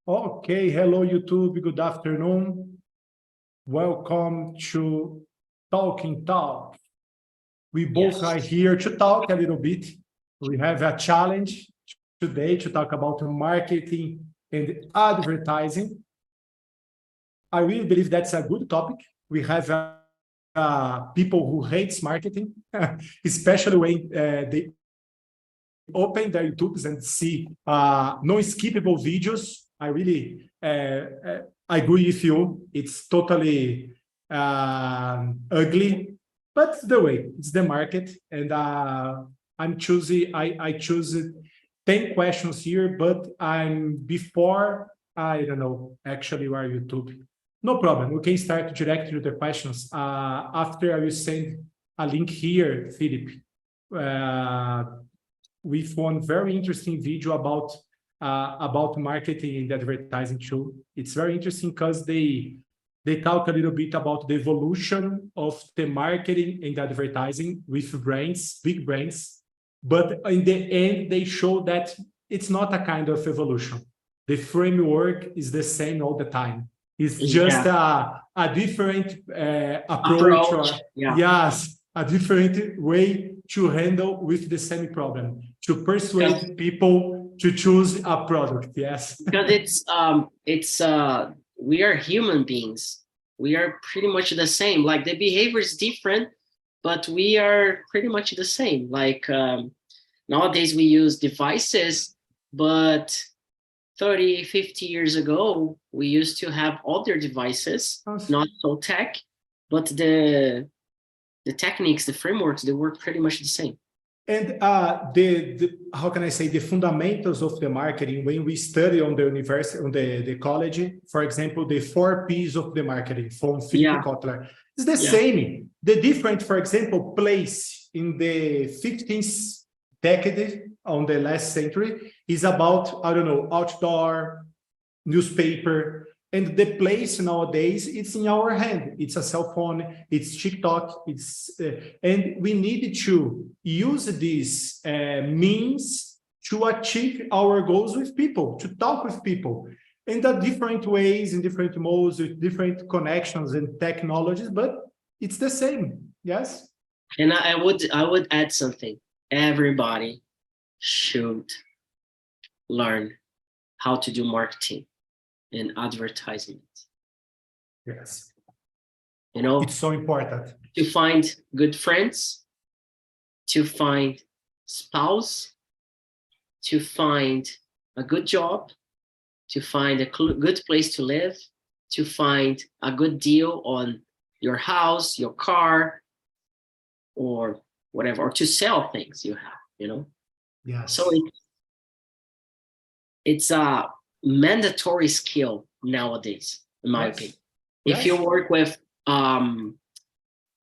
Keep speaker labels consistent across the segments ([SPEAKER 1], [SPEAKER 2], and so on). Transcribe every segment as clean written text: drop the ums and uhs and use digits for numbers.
[SPEAKER 1] Okay, hello YouTube, good afternoon. Welcome to Talking Talk. We both are here to talk a little bit. We have a challenge today to talk about marketing and advertising. I really believe that's a good topic. We have people who hates marketing, especially when they open their YouTubes and see non-skippable videos. I really agree with you. It's totally ugly, but it's the way. It's the market, and I'm choosing. I choose 10 questions here, but I'm before. I don't know. Actually, where YouTube. No problem. We can start directly with the questions. After I will send a link here, Philip, with one very interesting video about marketing and advertising too. It's very interesting because they talk a little bit about the evolution of the marketing and advertising with brands, big brands, but in the end they show that it's not a kind of evolution. The framework is the same all the time. It's just a different approach. Or, yes, a different way to handle with the same problem, to persuade people to choose a product. Yes,
[SPEAKER 2] because we are human beings. We are pretty much the same. Like the behavior is different, but we are pretty much the same. Like nowadays we use devices, but 30, 50 years ago, we used to have other devices, not so tech, but the techniques, the frameworks, they work pretty much the same.
[SPEAKER 1] And how can I say, the fundamentals of the marketing, when we study on the university, on the college, for example, the 4 Ps of the marketing from Philip Kotler, it's the same. The different, for example, place in the 15th decade on the last century is about, I don't know, outdoor, newspaper, and the place nowadays, it's in our hand. It's a cell phone, it's TikTok, and we need to use these means to achieve our goals with people, to talk with people in the different ways, in different modes, with different connections and technologies, but it's the same, yes?
[SPEAKER 2] And I would add something. Everybody should learn how to do marketing and advertisement.
[SPEAKER 1] Yes.
[SPEAKER 2] You know,
[SPEAKER 1] it's so important
[SPEAKER 2] to find good friends, to find spouse, to find a good job, to find a good place to live, to find a good deal on your house, your car, or whatever, or to sell things you have, you know?
[SPEAKER 1] Yes.
[SPEAKER 2] So it's a mandatory skill nowadays, in my opinion. If you work with,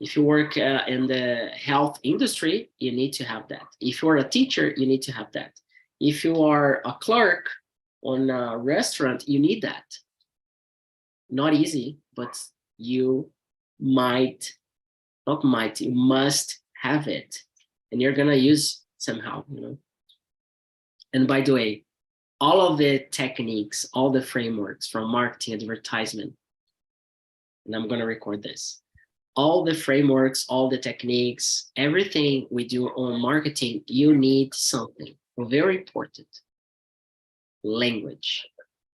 [SPEAKER 2] if you work in the health industry, you need to have that. If you're a teacher, you need to have that. If you are a clerk on a restaurant, you need that. Not easy, but you you must have it, and you're gonna use somehow, you know. And by the way, all of the techniques, all the frameworks from marketing, advertisement, and I'm gonna record this, all the frameworks, all the techniques, everything we do on marketing, you need something very important: language.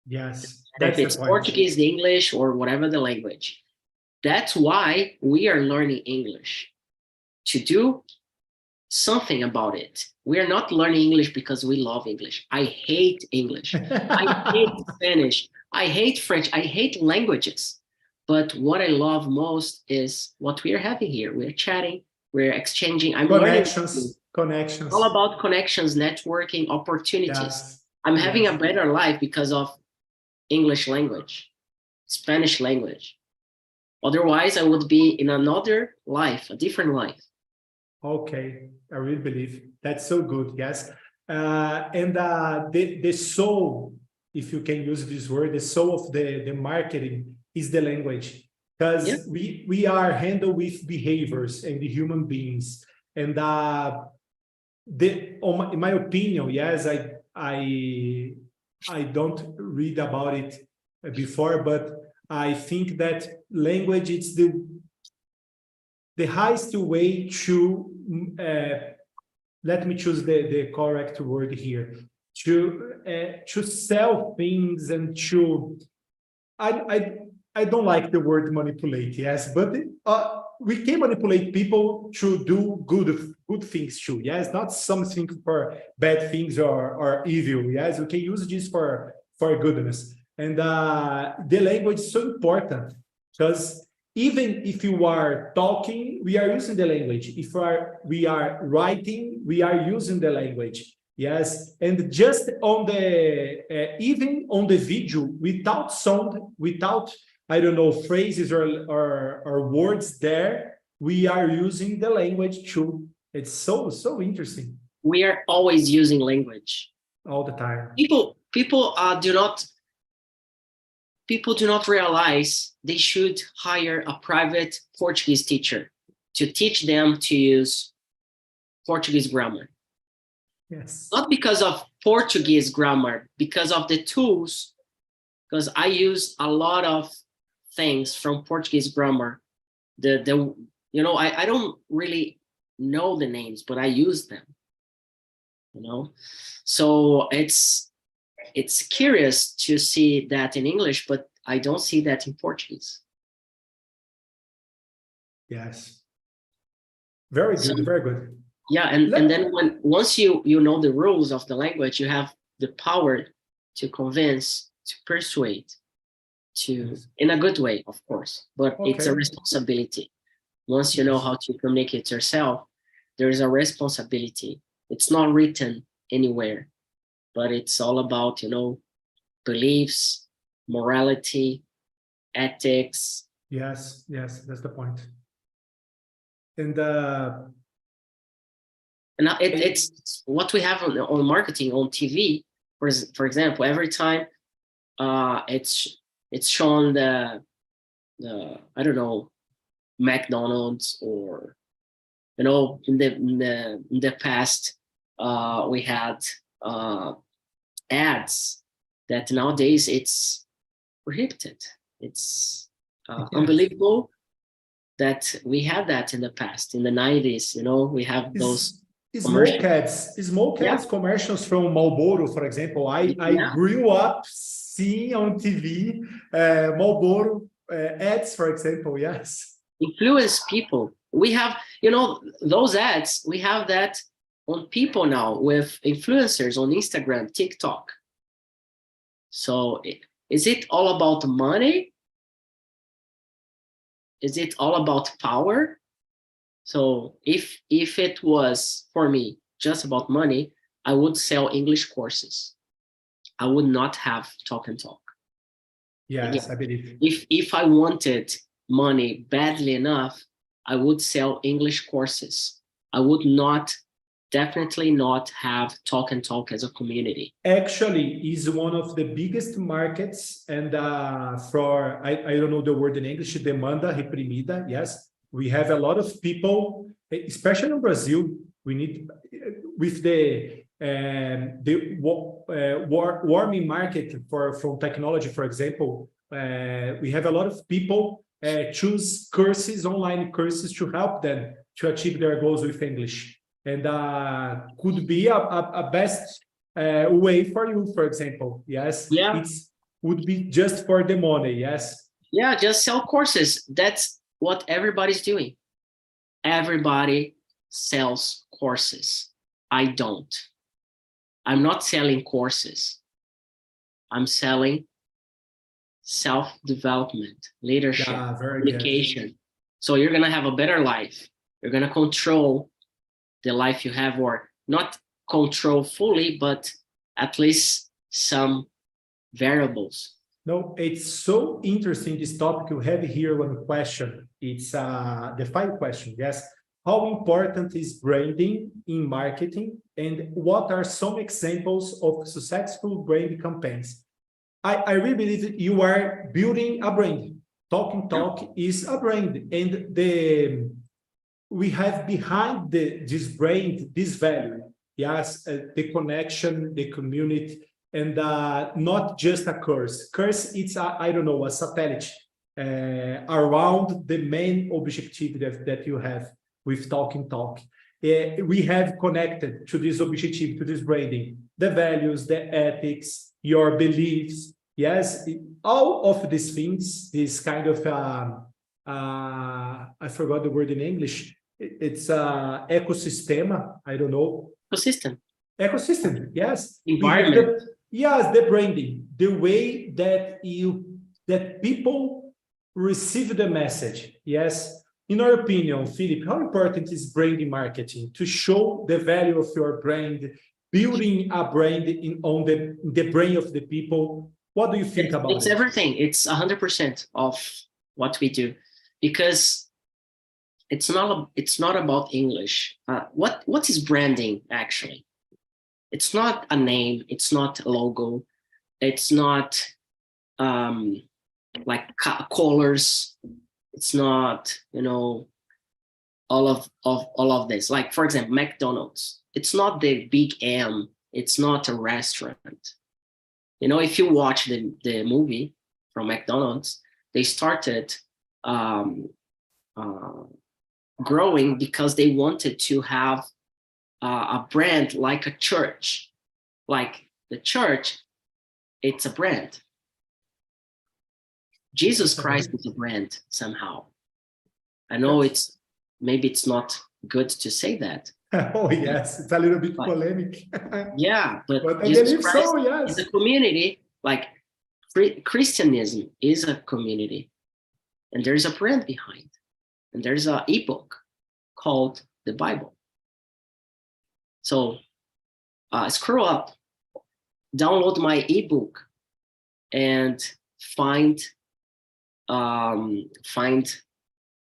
[SPEAKER 1] Yes.
[SPEAKER 2] If it's Portuguese, English, or whatever the language. That's why we are learning English, to do something about it. We are not learning English because we love English. I hate English. I hate Spanish. I hate French. I hate languages. But what I love most is what we are having here. We're chatting, we're exchanging. I'm
[SPEAKER 1] connections.
[SPEAKER 2] All about connections, networking, opportunities.
[SPEAKER 1] Yes.
[SPEAKER 2] I'm having a better life because of English language, Spanish language. Otherwise, I would be in another life, a different life.
[SPEAKER 1] Okay, I really believe that's so good. Yes, and the soul, if you can use this word, the soul of the marketing is the language, because we are handled with behaviors and the human beings, and in my opinion, yes, I I don't read about it before, but I think that language is the highest way to, let me choose the correct word here, to sell things and to, I don't like the word manipulate, yes, but we can manipulate people to do good things too, yes, not something for bad things or evil, yes, we can use this for goodness. And the language is so important because even if you are talking, we are using the language. If we are writing, we are using the language. Yes, and just on the even on the video, without sound, without, I don't know, phrases or words there, we are using the language too. It's so interesting.
[SPEAKER 2] We are always using language
[SPEAKER 1] All the time.
[SPEAKER 2] People do not realize they should hire a private Portuguese teacher to teach them to use Portuguese grammar.
[SPEAKER 1] Yes.
[SPEAKER 2] Not because of Portuguese grammar, because of the tools, because I use a lot of things from Portuguese grammar. I don't really know the names, but I use them. So it's curious to see that in English, but I don't see that in Portuguese.
[SPEAKER 1] Yes. Very good, very good.
[SPEAKER 2] Yeah, and then once you know the rules of the language, you have the power to convince, to persuade, in a good way, of course, but it's a responsibility. Once you know how to communicate yourself, there is a responsibility. It's not written anywhere, but it's all about, beliefs, morality, ethics.
[SPEAKER 1] Yes, that's the point. And
[SPEAKER 2] it's what we have on marketing, on TV, for example. Every time it's shown the I don't know, McDonald's, or in the past we had ads that nowadays it's prohibited. It's unbelievable that we had that in the past, in the 90s. We have those
[SPEAKER 1] smoke ads commercials from Marlboro, for example. I grew up seeing on TV Marlboro ads, for example. Yes,
[SPEAKER 2] influence people. We have those ads. We have that on people now with influencers on Instagram, TikTok. So is it all about money? Is it all about power? So if it was for me just about money, I would sell English courses. I would not have Talk and Talk.
[SPEAKER 1] Yes, again, I believe.
[SPEAKER 2] If I wanted money badly enough, I would sell English courses. I would definitely not have Talk and Talk as a community.
[SPEAKER 1] Actually, is one of the biggest markets, and for I don't know the word in English, demanda reprimida. Yes, we have a lot of people, especially in Brazil. We need with the warming market from technology, for example. We have a lot of people choose online courses to help them to achieve their goals with English. And could be a best way for you, for example. Yes, it would be just for the money. Yes.
[SPEAKER 2] Yeah, just sell courses. That's what everybody's doing. Everybody sells courses. I don't. I'm not selling courses. I'm selling self-development, leadership, communication. Good. So you're going to have a better life. You're going to control the life you have, or not control fully, but at least some variables.
[SPEAKER 1] No, it's so interesting, this topic. You have here one question. It's the 5 question. Yes. How important is branding in marketing, and what are some examples of successful brand campaigns? I really believe that you are building a brand. TALK is a brand, and we have behind this brand, this value. Yes, the connection, the community, and not just a course. Course, it's I don't know, a satellite around the main objective that you have with TALK. We have connected to this objective, to this branding, the values, the ethics, your beliefs. Yes, all of these things, this kind of, I forgot the word in English. It's ecosystem. I don't know. Ecosystem, yes.
[SPEAKER 2] Environment.
[SPEAKER 1] Yes, the branding, the way that people receive the message. Yes. In your opinion, Philip, how important is branding marketing to show the value of your brand, building a brand on the brain of the people? What do you think about it?
[SPEAKER 2] It's everything. It's 100% of what we do, because it's not about English. What is branding actually? It's not a name. It's not a logo. It's not like colors. It's not, all of this. Like, for example, McDonald's. It's not the big M. It's not a restaurant. If you watch the movie from McDonald's, they started growing because they wanted to have a brand like a church. Like the church, it's a brand. Jesus Christ is a brand somehow. I know maybe it's not good to say that.
[SPEAKER 1] Oh yes, it's a little bit polemic.
[SPEAKER 2] Yeah, but
[SPEAKER 1] I believe so, yes.
[SPEAKER 2] Is a community. Like Christianism is a community, and there's a brand behind, and there's an ebook called the Bible. So scroll up, download my ebook, and find I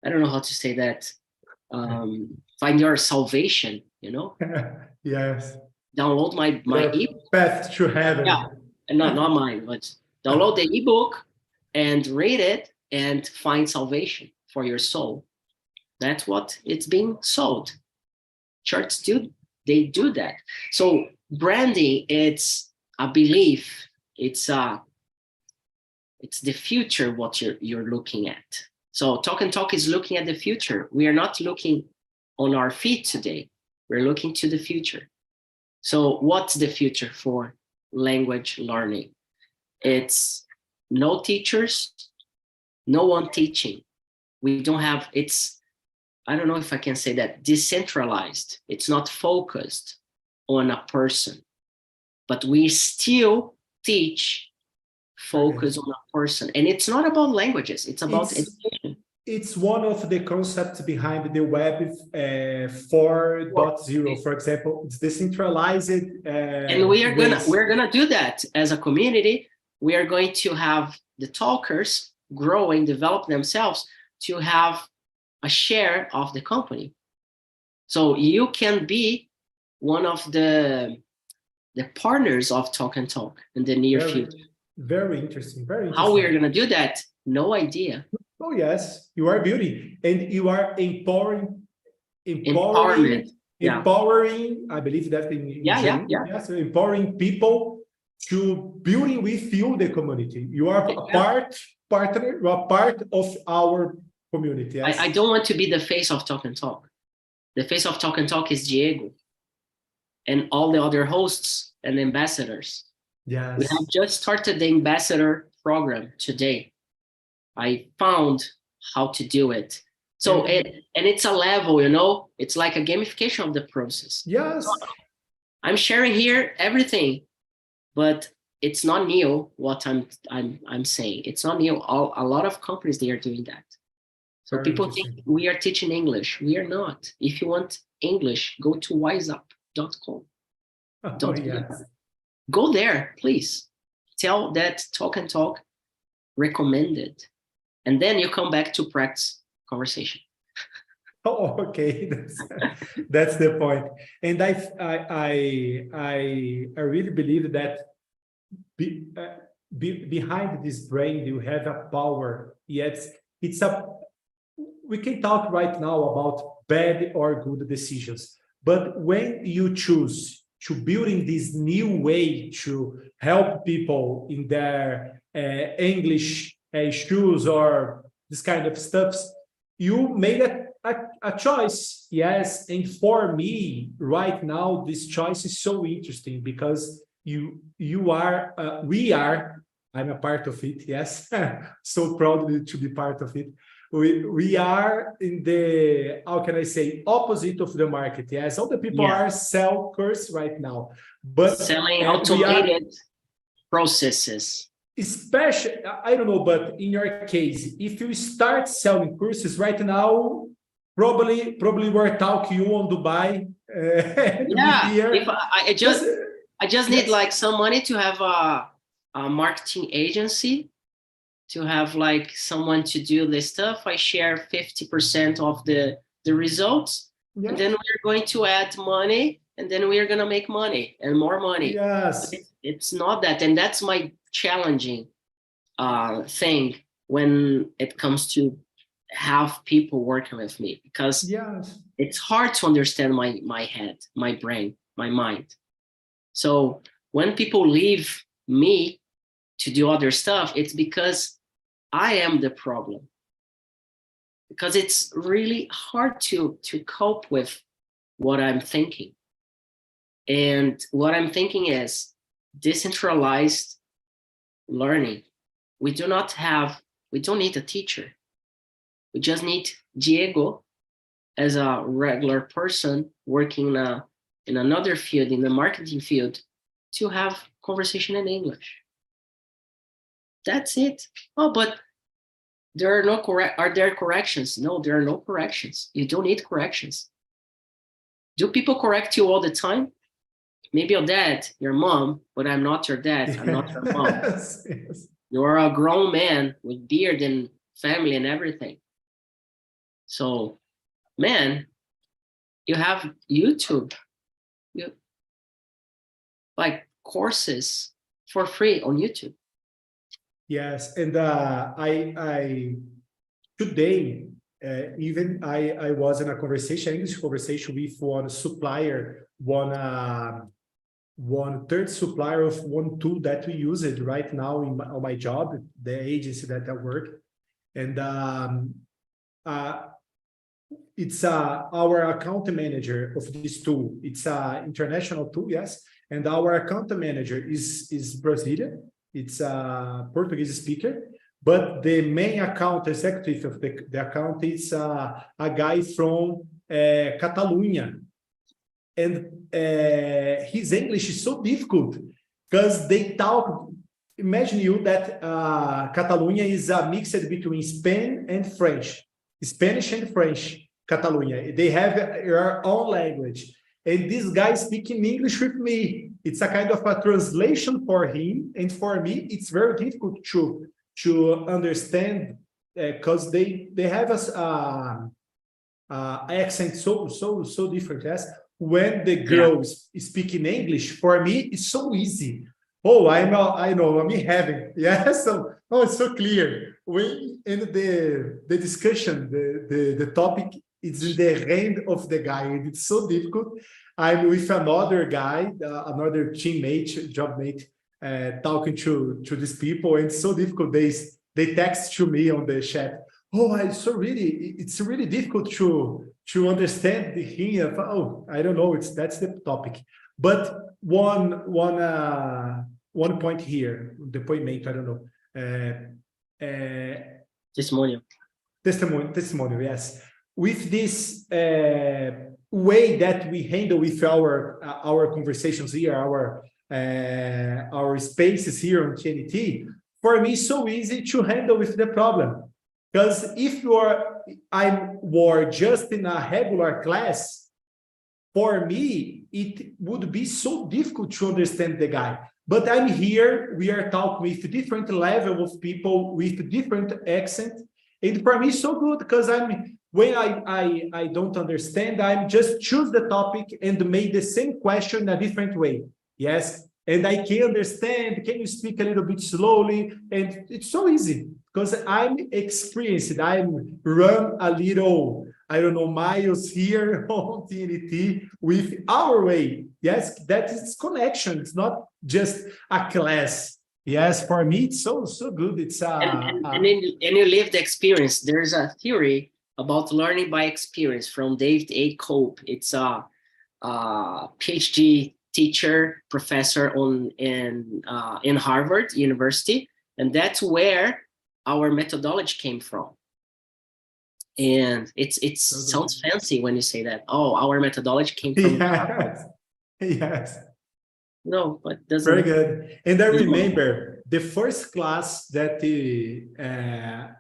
[SPEAKER 2] don't know how to say that. Find your salvation,
[SPEAKER 1] Yes.
[SPEAKER 2] Download my ebook.
[SPEAKER 1] Path to heaven.
[SPEAKER 2] Yeah, and not mine, but download the ebook and read it and find salvation for your soul. That's what it's being sold. Churches they do that. So branding, it's a belief. It's the future, what you're looking at. So TALK is looking at the future. We are not looking on our feet today. We're looking to the future. So what's the future for language learning? It's no teachers, no one teaching. We don't have, I don't know if I can say that, decentralized. It's not focused on a person, but we still teach focus on a person. And it's not about languages, it's about education.
[SPEAKER 1] It's one of the concepts behind the web 4.0, for example. It's decentralized.
[SPEAKER 2] And we're gonna do that as a community. We are going to have the talkers grow and develop themselves to have a share of the company. So you can be one of the partners of TALK in the near future.
[SPEAKER 1] Very interesting. Very interesting.
[SPEAKER 2] How we are going to do that? No idea.
[SPEAKER 1] Oh yes, you are building and you are empowering. Empowering. I believe that in so empowering people to building with you the community. You are a partner. You are part of our community. Yes?
[SPEAKER 2] I don't want to be the face of TALK. The face of TALK is Diego and all the other hosts and ambassadors.
[SPEAKER 1] Yes.
[SPEAKER 2] We have just started the ambassador program today. I found how to do it. So it's a level, it's like a gamification of the process.
[SPEAKER 1] Yes.
[SPEAKER 2] I'm sharing here everything, but it's not new what I'm saying. It's not new. A lot of companies, they are doing that. So people think we are teaching English. We are not. If you want English, go to wiseup.com. Go there, please. Tell that TALK recommended. And then you come back to practice conversation.
[SPEAKER 1] Oh, okay. That's the point. And I really believe that behind this brain, you have a power. Yet we can talk right now about bad or good decisions. But when you choose to building this new way to help people in their English issues or this kind of stuff, you made a choice, yes. And for me, right now, this choice is so interesting because we are, I'm a part of it, yes. So proud to be part of it. We are in the, how can I say, opposite of the market, yes. All the people are sell course right now, but
[SPEAKER 2] selling automated processes.
[SPEAKER 1] Especially, I don't know, but in your case, if you start selling courses right now, probably we're talking you on Dubai.
[SPEAKER 2] If I just need like some money to have a marketing agency, to have like someone to do this stuff. I share 50% of the results, and then we're going to add money, and then we're gonna make money and more money.
[SPEAKER 1] Yes,
[SPEAKER 2] it's not that, and that's my challenging thing when it comes to have people working with me, because it's hard to understand my head, my brain, my mind. So when people leave me to do other stuff, it's because I am the problem, because it's really hard to cope with what I'm thinking. And what I'm thinking is decentralized learning. We don't need a teacher. We just need Diego as a regular person working in another field, in the marketing field, to have conversation in English. That's it. Oh, but there are are there corrections? No, there are no corrections. You don't need corrections. Do people correct you all the time? Maybe your dad, your mom, but I'm not your dad. I'm not your mom.
[SPEAKER 1] Yes.
[SPEAKER 2] You're a grown man with beard and family and everything. So, man, you have YouTube, like courses for free on YouTube.
[SPEAKER 1] Yes, and I today even I was in a English conversation with one supplier, one third supplier of one tool that we use it right now on my job, the agency that I work, and it's our account manager of this tool. It's an international tool, yes, and our account manager is Brazilian. It's a Portuguese speaker, but the main account executive of the account is a guy from Catalonia. And his English is so difficult because they talk, imagine you that Catalonia is a mix between Spanish and French, Catalonia. They have their own language. And this guy speaking English with me. It's a kind of a translation for him. And for me, it's very difficult to understand because they have accent so different. Yes. When the girls speak in English, for me, it's so easy. Oh, I know, I'm in heaven. Yeah, so it's so clear. When in the discussion, the topic is in the hand of the guy, and it's so difficult. I'm with another guy, another teammate, job mate, talking to these people, and it's so difficult. They text to me on the chat. Oh, it's really difficult to understand the him. Oh, I don't know. That's the topic. But one point here, the point made, I don't know. Testimonial, yes. With this way that we handle with our conversations here, our spaces here on TNT, for me, it's so easy to handle with the problem. Because if I were just in a regular class, for me, it would be so difficult to understand the guy. But I'm here, we are talking with different level of people with different accent. And for me, it's so good because when I don't understand, I'm just choose the topic and make the same question in a different way. Yes. And I can understand, can you speak a little bit slowly? And it's so easy because I'm experienced. I'm run a little, I don't know, miles here on TNT with our way. Yes, that is connection. It's not just a class. Yes, for me, it's so good. It's
[SPEAKER 2] and you live the experience. There's a theory about learning by experience from David A. Cope. It's a PhD teacher, professor in Harvard University, and that's where our methodology came from. And it sounds fancy when you say that. Oh, our methodology came from Harvard.
[SPEAKER 1] Yes.
[SPEAKER 2] No, but doesn't.
[SPEAKER 1] Very good. And I remember the first class that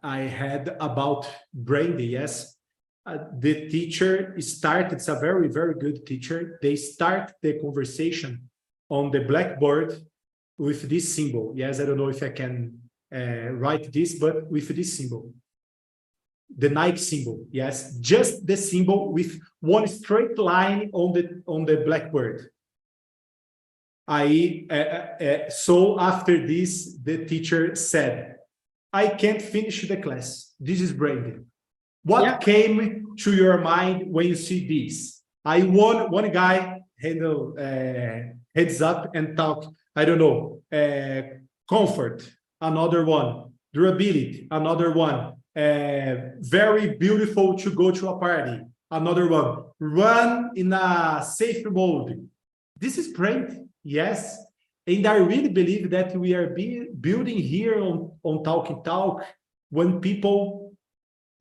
[SPEAKER 1] I had about branding. Yes, the teacher started. It's a very, very good teacher. They start the conversation on the blackboard with this symbol. Yes, I don't know if I can write this, but with this symbol, the Nike symbol. Yes, just the symbol with one straight line on the blackboard. So after this, the teacher said, I can't finish the class. This is branding. What came to your mind when you see this? One guy heads up and talk, I don't know, comfort, another one, durability, another one, very beautiful to go to a party, another one, run in a safe mode. This is branding. Yes, and I really believe that we are building here on TALK when people,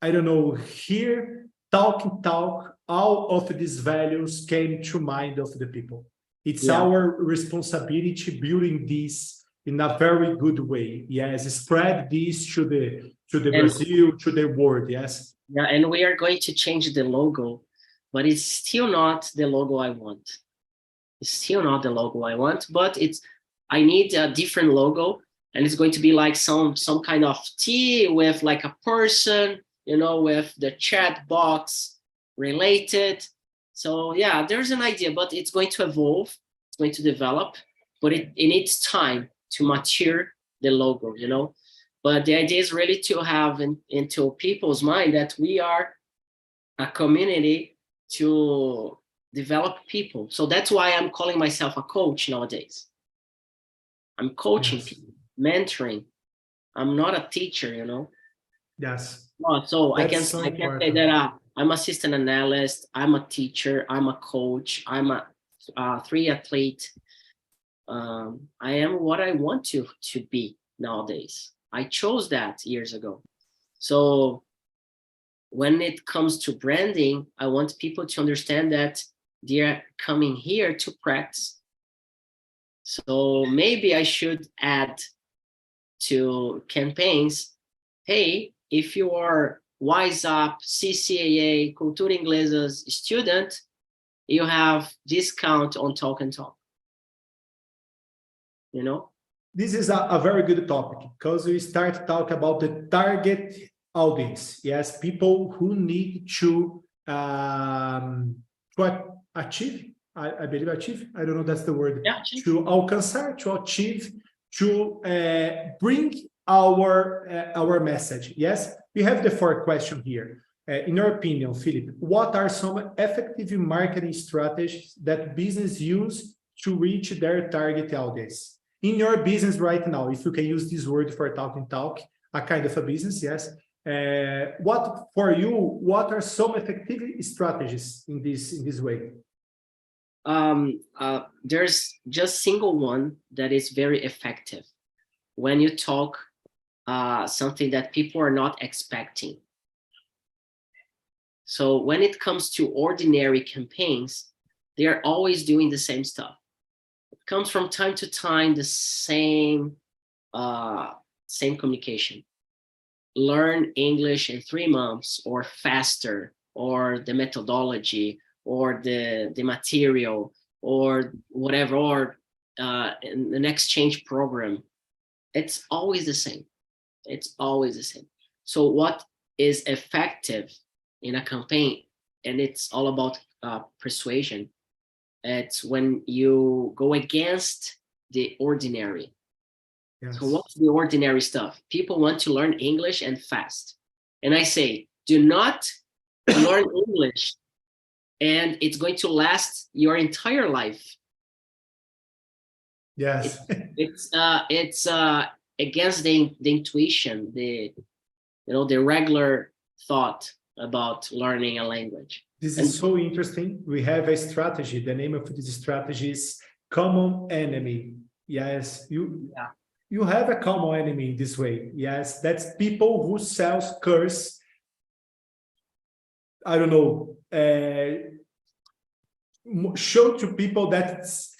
[SPEAKER 1] I don't know, hear TALK, all of these values came to mind of the people. It's our responsibility building this in a very good way. Yes, spread this to the Brazil, to the world. Yes.
[SPEAKER 2] Yeah, and we are going to change the logo, but it's still not the logo I want. It's still not the logo I want, but I need a different logo, and it's going to be like some kind of T with like a person, you know, with the chat box related. So yeah, there's an idea, but it's going to evolve, it's going to develop, but it needs time to mature the logo, you know. But the idea is really to have into people's mind that we are a community to develop people. So that's why I'm calling myself a coach nowadays. I'm coaching people, mentoring. I'm not a teacher, you know.
[SPEAKER 1] Yes.
[SPEAKER 2] So I can say that I'm assistant analyst, I'm a teacher, I'm a coach, I'm a triathlete. I am what I want to be nowadays. I chose that years ago. So when it comes to branding, I want people to understand that they're coming here to practice. So maybe I should add to campaigns, hey, if you are Wise Up, CCAA, Cultura Inglesas student, you have discount on TALK. You know?
[SPEAKER 1] This is a very good topic because we start to talk about the target audience. Yes, people who need to achieve, I believe achieve, I don't know that's the word, to alcançar, to achieve, to bring our message. Yes, we have the fourth question here. In your opinion, Philip, what are some effective marketing strategies that business use to reach their target audience? In your business right now, if you can use this word for TALK, a kind of a business, yes. What are some effective strategies in this way?
[SPEAKER 2] There's just single one that is very effective when you talk something that people are not expecting. So when it comes to ordinary campaigns, they are always doing the same stuff. It comes from time to time the same communication. Learn English in 3 months or faster, or the methodology, or the material, or whatever, or an exchange program. It's always the same. It's always the same. So what is effective in a campaign, and it's all about persuasion, it's when you go against the ordinary. Yes. So what's the ordinary stuff? People want to learn English and fast. And I say, do not learn English and it's going to last your entire life.
[SPEAKER 1] Yes.
[SPEAKER 2] It's against the intuition, the regular thought about learning a language.
[SPEAKER 1] This is so interesting. We have a strategy. The name of this strategy is common enemy. Yes, you have a common enemy this way. Yes, that's people who sells curse. I don't know. Show to people that it's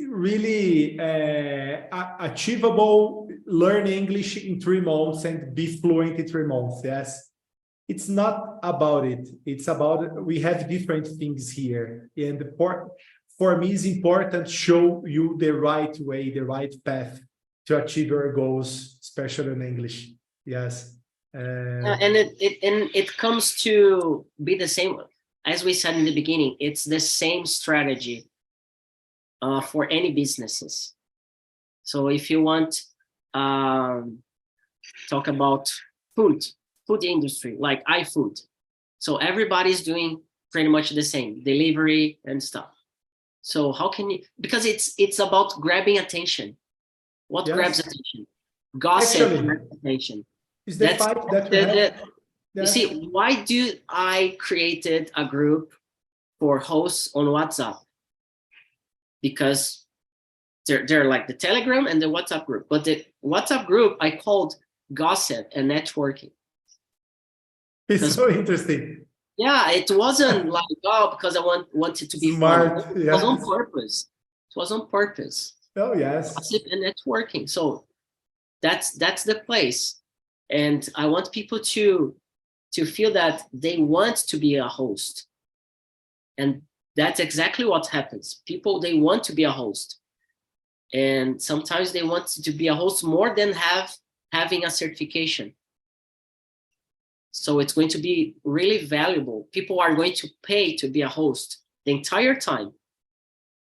[SPEAKER 1] really achievable. Learn English in 3 months and be fluent in 3 months. Yes, it's not about it. It's about we have different things here, and for me, it's important show you the right way, the right path to achieve your goals, especially in English. Yes.
[SPEAKER 2] And it comes to be the same as we said in the beginning. It's the same strategy for any businesses. So if you want talk about food industry like iFood, so everybody's doing pretty much the same delivery and stuff. So how can you, because it's about grabbing attention. What grabs attention? Gossip grabs attention.
[SPEAKER 1] Is the fight that we have?
[SPEAKER 2] You see, why do I created a group for hosts on WhatsApp? Because they're like the Telegram and the WhatsApp group. But the WhatsApp group I called gossip and networking.
[SPEAKER 1] It's so interesting.
[SPEAKER 2] Yeah, it wasn't like, oh, because I wanted to be
[SPEAKER 1] smart.
[SPEAKER 2] Fun. It was on purpose. It was on purpose.
[SPEAKER 1] Oh, yes.
[SPEAKER 2] Gossip and networking. So that's the place. And I want people to feel that they want to be a host. And that's exactly what happens. People, they want to be a host. And sometimes they want to be a host more than having a certification. So it's going to be really valuable. People are going to pay to be a host the entire time.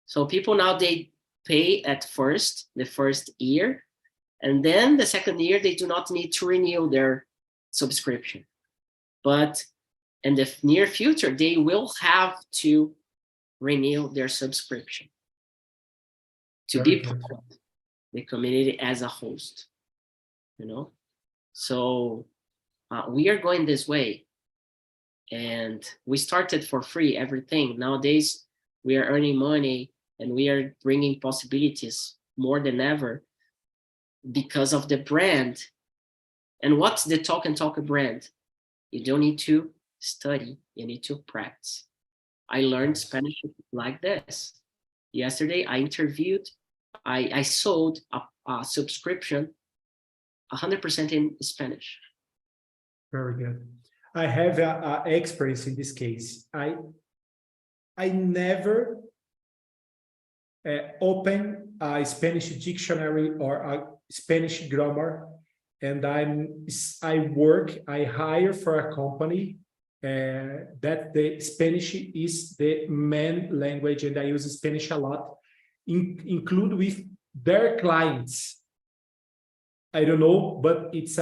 [SPEAKER 2] So people now, they pay at the first year. And then the second year, they do not need to renew their subscription. But in the near future, they will have to renew their subscription to be part of the community as a host, So we are going this way. And we started for free, everything. Nowadays, we are earning money and we are bringing possibilities more than ever, because of the brand. And what's the Talk brand? You don't need to study, you need to practice. I learned Spanish like this. Yesterday, I sold a subscription 100% in Spanish.
[SPEAKER 1] Very good. I have an experience in this case. I never open a Spanish dictionary or a Spanish grammar, and I hire for a company that the Spanish is the main language, and I use Spanish a lot, include with their clients. I don't know, but it's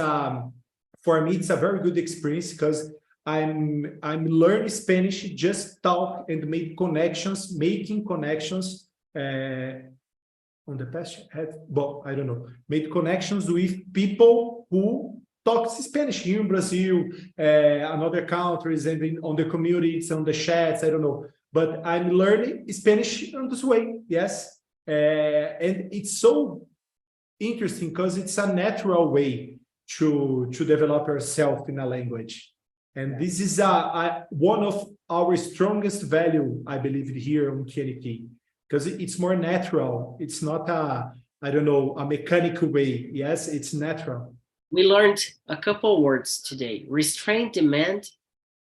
[SPEAKER 1] for me it's a very good experience, because I'm learning Spanish, just talk and making connections on the past, I don't know, made connections with people who talk Spanish here in Brazil, and other countries, and on the communities, on the chats, I don't know. But I'm learning Spanish in this way, yes. And it's so interesting because it's a natural way to develop yourself in a language. And this is one of our strongest value, I believe, here on TNT. Because it's more natural. It's not a mechanical way. Yes, it's natural.
[SPEAKER 2] We learned a couple words today. Restraint, demand,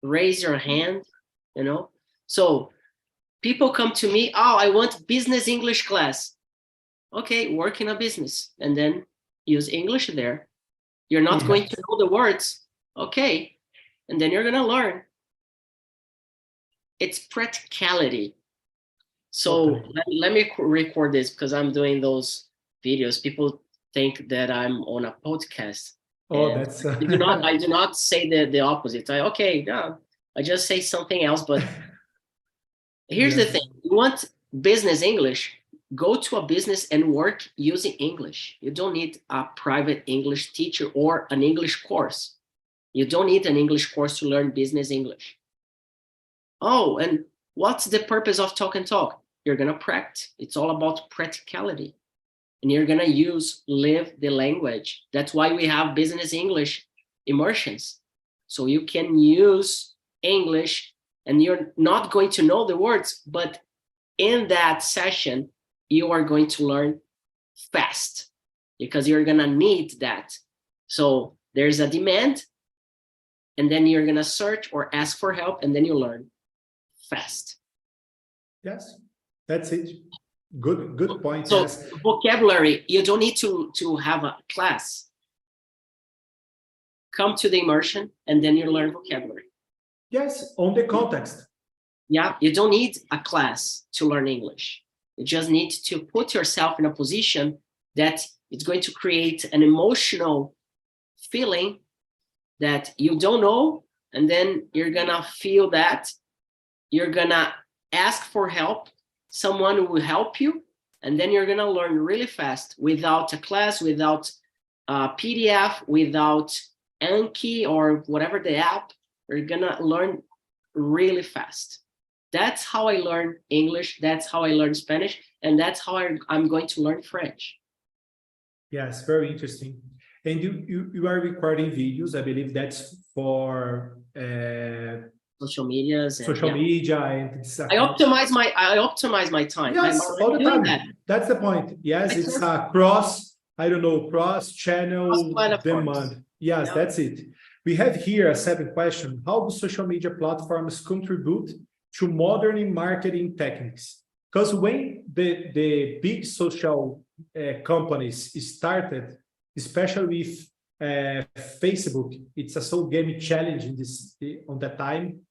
[SPEAKER 2] raise your hand, So people come to me, oh, I want business English class. Okay, work in a business and then use English there. You're not going to know the words. Okay, and then you're going to learn. It's practicality. So let me record this, because I'm doing those videos. People think that I'm on a podcast.
[SPEAKER 1] Oh, that's
[SPEAKER 2] I do not say the opposite. I just say something else. But here's the thing: You want business English? Go to a business and work using English. You don't need a private English teacher or an English course. You don't need an English course to learn business English. Oh, and what's the purpose of Talk and Talk? You're gonna practice. It's all about practicality. And you're gonna live the language. That's why we have business English immersions. So you can use English and you're not going to know the words, but in that session, you are going to learn fast because you're gonna need that. So there's a demand, and then you're gonna search or ask for help, and then you learn fast.
[SPEAKER 1] Yes, that's it. Good point.
[SPEAKER 2] So
[SPEAKER 1] yes.
[SPEAKER 2] Vocabulary, you don't need to have a class. Come to the immersion, and then you learn vocabulary.
[SPEAKER 1] Yes, on the context.
[SPEAKER 2] Yeah, you don't need a class to learn English. You just need to put yourself in a position that it's going to create an emotional feeling that you don't know, and then you're gonna feel that, you're gonna ask for help, someone will help you, and then you're gonna learn really fast without a class, without a PDF, without Anki or whatever the app. You're gonna learn really fast. That's how I learn English, that's how I learn Spanish, and that's how I'm going to learn French.
[SPEAKER 1] Yes, very interesting. And you are recording videos, I believe that's for
[SPEAKER 2] Social medias. And,
[SPEAKER 1] social media and
[SPEAKER 2] I optimize my time.
[SPEAKER 1] Yes, all the time.
[SPEAKER 2] That.
[SPEAKER 1] That's the point. Yes, it's a cross-channel demand. Yes, yeah. That's it. We have here a second question. How do social media platforms contribute to modern marketing techniques? Because when the big social companies started, especially with Facebook, it's a so game challenge on that time.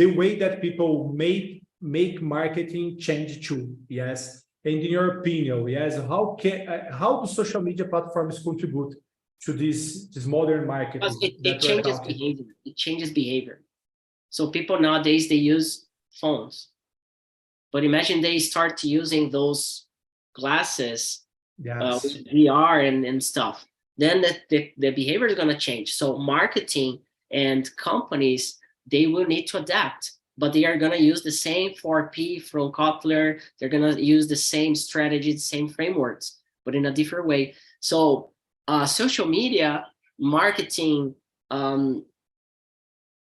[SPEAKER 1] The way that people make marketing change too. Yes, and in your opinion, yes, how do social media platforms contribute to this modern marketing?
[SPEAKER 2] Because it changes behavior. It changes behavior. So people nowadays, they use phones. But imagine they start using those glasses,
[SPEAKER 1] yes.
[SPEAKER 2] With VR and stuff. Then the behavior is going to change. So marketing and companies, they will need to adapt. But they are going to use the same 4P from Kotler. They're going to use the same strategy, the same frameworks, but in a different way. So social media, marketing,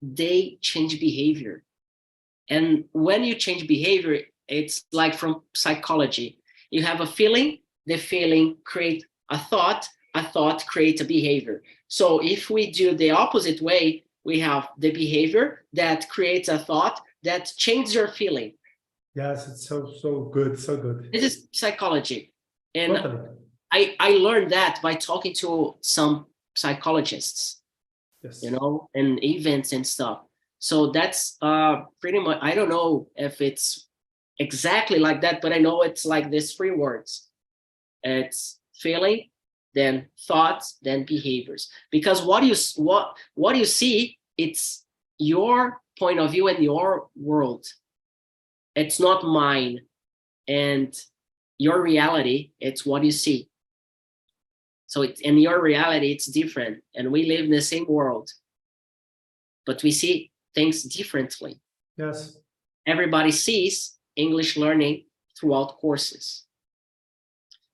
[SPEAKER 2] they change behavior. And when you change behavior, it's like from psychology. You have a feeling, the feeling creates a thought creates a behavior. So if we do the opposite way, we have the behavior that creates a thought that changes your feeling.
[SPEAKER 1] Yes, it's so good, so good.
[SPEAKER 2] This is psychology. And
[SPEAKER 1] totally.
[SPEAKER 2] I learned that by talking to some psychologists, yes. You know, and events and stuff. So that's pretty much, I don't know if it's exactly like that, but I know it's like these three words. It's feeling, then thoughts, then behaviors. Because what you see, it's your point of view and your world. It's not mine. And your reality, it's what you see. So in your reality, it's different. And we live in the same world, but we see things differently.
[SPEAKER 1] Yes.
[SPEAKER 2] Everybody sees English learning throughout courses.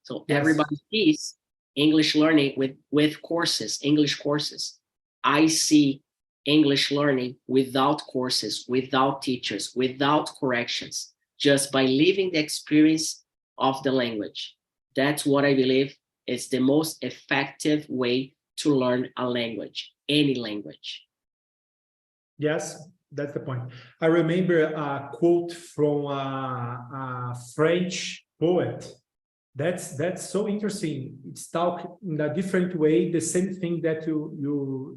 [SPEAKER 2] So yes. Everybody sees English learning with courses, English courses. I see English learning without courses, without teachers, without corrections, just by living the experience of the language. That's what I believe is the most effective way to learn a language, any language.
[SPEAKER 1] Yes, that's the point. I remember a quote from a French poet. That's so interesting. It's talk in a different way, the same thing that you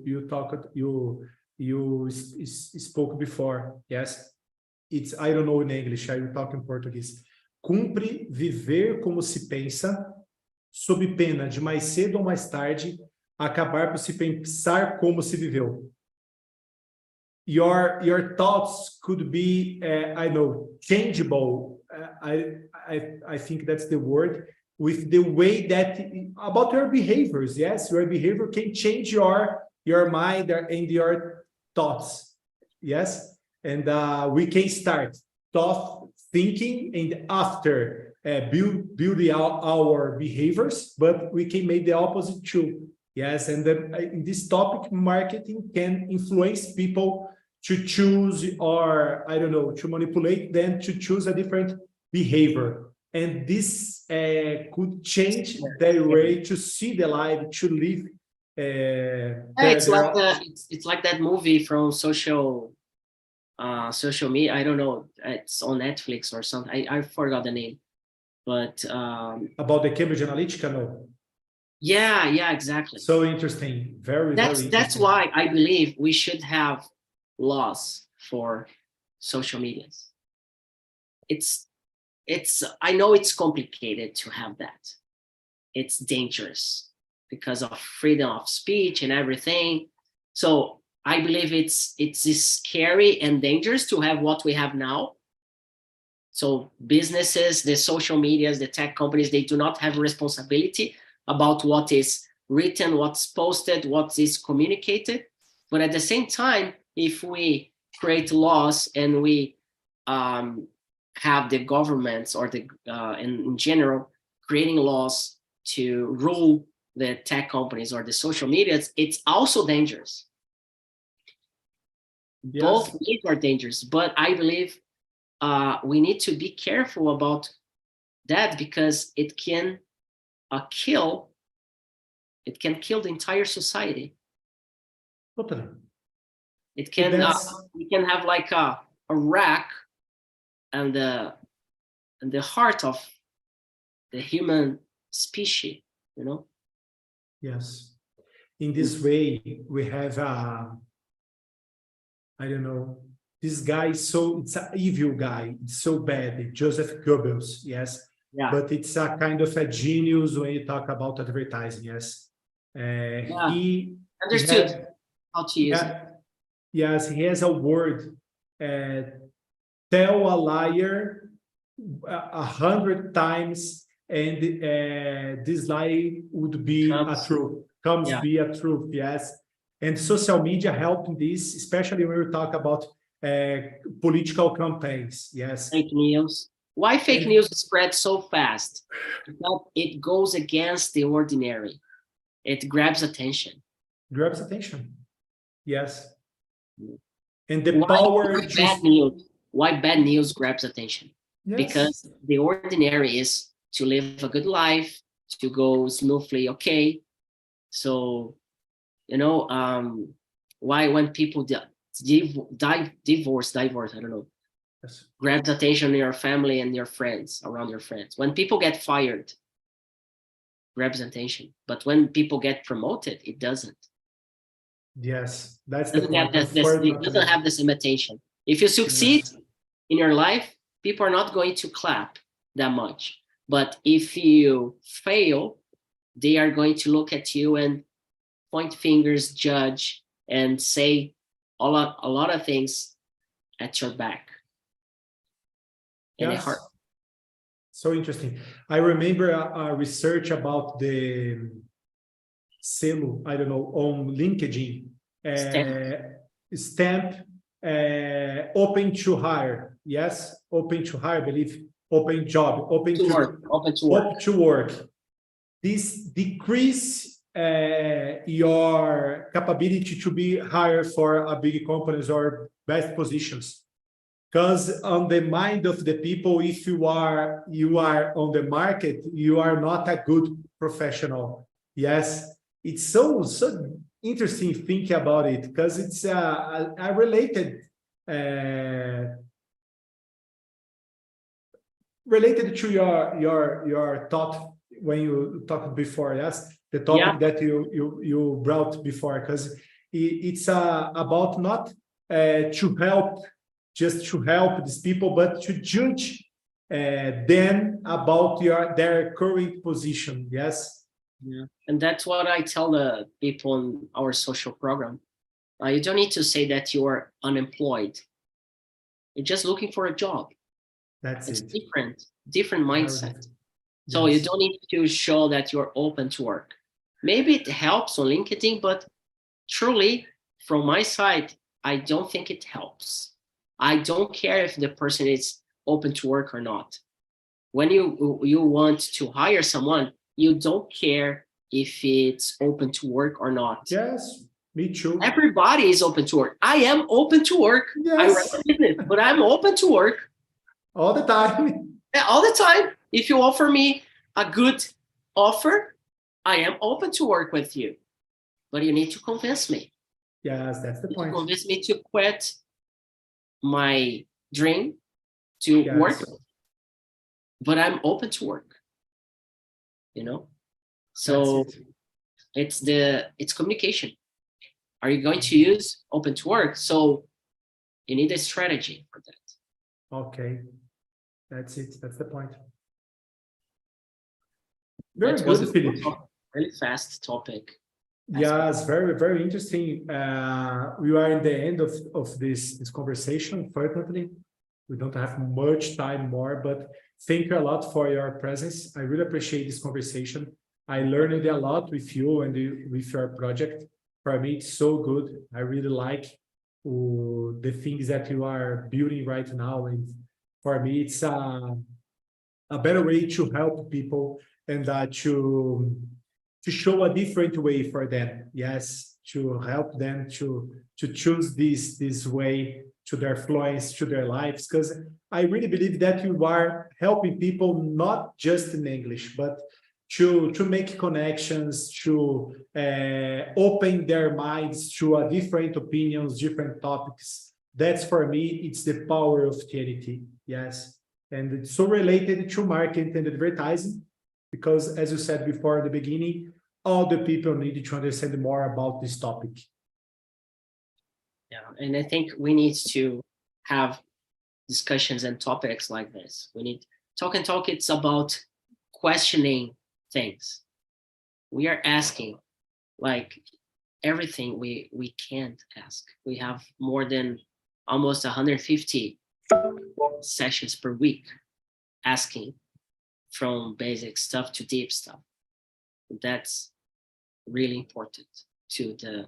[SPEAKER 1] spoke before. Yes, it's, I don't know in English, I will talk in Portuguese. Cumpre viver como se pensa, sob pena de mais cedo ou mais tarde acabar por se pensar como se viveu. your thoughts could be, I know, changeable. I think that's the word, with the way that about your behaviors. Yes, your behavior can change your mind and your thoughts. Yes, and we can start thought thinking, and after build our behaviors, but we can make the opposite too. Yes, and then in this topic, marketing can influence people to choose, or I don't know, to manipulate them to choose a different behavior. And this could change their way to see the life, to live.
[SPEAKER 2] It's like that movie from social media. I don't know. It's on Netflix or something. I forgot the name, but
[SPEAKER 1] about the Cambridge Analytica, no.
[SPEAKER 2] Yeah, exactly.
[SPEAKER 1] So interesting. Very interesting.
[SPEAKER 2] That's why I believe we should have laws for social medias. I know it's complicated to have that. It's dangerous because of freedom of speech and everything. So I believe it's scary and dangerous to have what we have now. So businesses, the social medias, the tech companies, they do not have responsibility about what is written, what's posted, what is communicated. But at the same time, if we create laws and we have the governments or in general creating laws to rule the tech companies or the social medias, it's also dangerous. Yes. Both ways are dangerous, but I believe we need to be careful about that, because it can kill the entire society.
[SPEAKER 1] Totally.
[SPEAKER 2] It can we can have like a wreck and the heart of the human species, you know.
[SPEAKER 1] Yes. In this way, we have I don't know, this guy it's an evil guy, it's so bad, Joseph Goebbels. Yes. Yeah. But it's a kind of a genius when you talk about advertising. Yes. He
[SPEAKER 2] understood how to use it.
[SPEAKER 1] Yes, he has a word, tell a liar 100 times, and this lie would be a truth, be a truth, yes. And social media help in this, especially when we talk about political campaigns, yes.
[SPEAKER 2] Fake news. Why fake news spreads so fast? Because it goes against the ordinary. It grabs attention.
[SPEAKER 1] Grabs attention, yes. And the power.
[SPEAKER 2] Why bad news grabs attention? Yes. Because the ordinary is to live a good life, to go smoothly, okay. So, you know, why when people divorce, I don't know, yes, grabs attention in your family and your friends, around your friends. When people get fired, grabs attention. But when people get promoted, it doesn't.
[SPEAKER 1] Yes, that's
[SPEAKER 2] it doesn't have the same attention. If you succeed in your life, people are not going to clap that much. But if you fail, they are going to look at you and point fingers, judge, and say a lot of things at your back. And it hurts.
[SPEAKER 1] So interesting. I remember a research about the selo, I don't know, on LinkedIn, stamp open to hire. Yes, open to hire, I believe, open job, open to work. This decrease your capability to be hired for a big companies or best positions. Because on the mind of the people, if you are on the market, you are not a good professional. Yes, it's so interesting thinking about it, because it's a related to your thought when you talked before. Yes, the topic that you brought before, because it's about not to help. Just to help these people, but to judge them about their current position. Yes.
[SPEAKER 2] Yeah, and that's what I tell the people in our social program. You don't need to say that you're unemployed. You're just looking for a job. It's different mindset. So you don't need to show that you're open to work. Maybe it helps on LinkedIn, but truly, from my side, I don't think it helps. I don't care if the person is open to work or not. When you want to hire someone, you don't care if it's open to work or not.
[SPEAKER 1] Yes, me too.
[SPEAKER 2] Everybody is open to work. I am open to work.
[SPEAKER 1] Yes.
[SPEAKER 2] I run a business, but I'm open to work.
[SPEAKER 1] All the time.
[SPEAKER 2] Yeah, all the time. If you offer me a good offer, I am open to work with you. But you need to convince me.
[SPEAKER 1] Yes, that's the point.
[SPEAKER 2] Convince me to quit my dream to work. But I'm open to work. You know? So it's communication. Are you going to use open to work? So you need a strategy for that.
[SPEAKER 1] Okay. That's it. That's the point.
[SPEAKER 2] Very good, Philip. Really fast topic.
[SPEAKER 1] Yes, very, very interesting. We are in the end of this conversation. Unfortunately, we don't have much time more, but thank you a lot for your presence. I really appreciate this conversation. I learned a lot with you and with your project. For me, it's so good. I really like the things that you are building right now. And for me, it's a better way to help people and to show a different way for them. Yes, to help them to choose this way to their fluence, to their lives. Because I really believe that you are helping people not just in English, but to make connections, to open their minds to different opinions, different topics. That's for me, it's the power of TNT. Yes. And it's so related to marketing and advertising, because as you said before at the beginning, all the people need to understand more about this topic.
[SPEAKER 2] Yeah, and I think we need to have discussions and topics like this. We need Talk and Talk. It's about questioning things. We are asking like everything we can't ask. We have more than almost 150 sessions per week asking from basic stuff to deep stuff. That's really important to the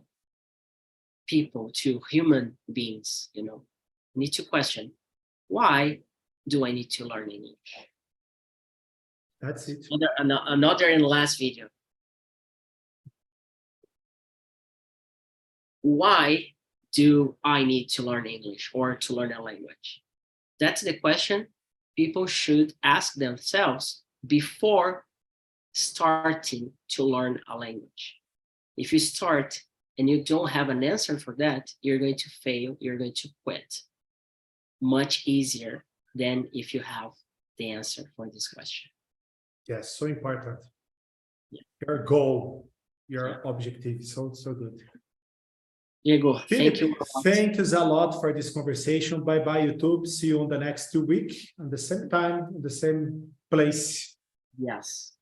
[SPEAKER 2] people, to human beings, you know. You need to question, why do I need to learn English?
[SPEAKER 1] That's it.
[SPEAKER 2] Another in the last video. Why do I need to learn English or to learn a language? That's the question people should ask themselves before starting to learn a language. If you start and you don't have an answer for that, you're going to fail, you're going to quit. Much easier than if you have the answer for this question.
[SPEAKER 1] Yes, so important.
[SPEAKER 2] Yeah.
[SPEAKER 1] Your goal, your objective, so good.
[SPEAKER 2] Diego, thank you.
[SPEAKER 1] Thank you a lot for this conversation. Bye-bye, YouTube. See you on the next 2 weeks, on the same time, on the same place.
[SPEAKER 2] Yes.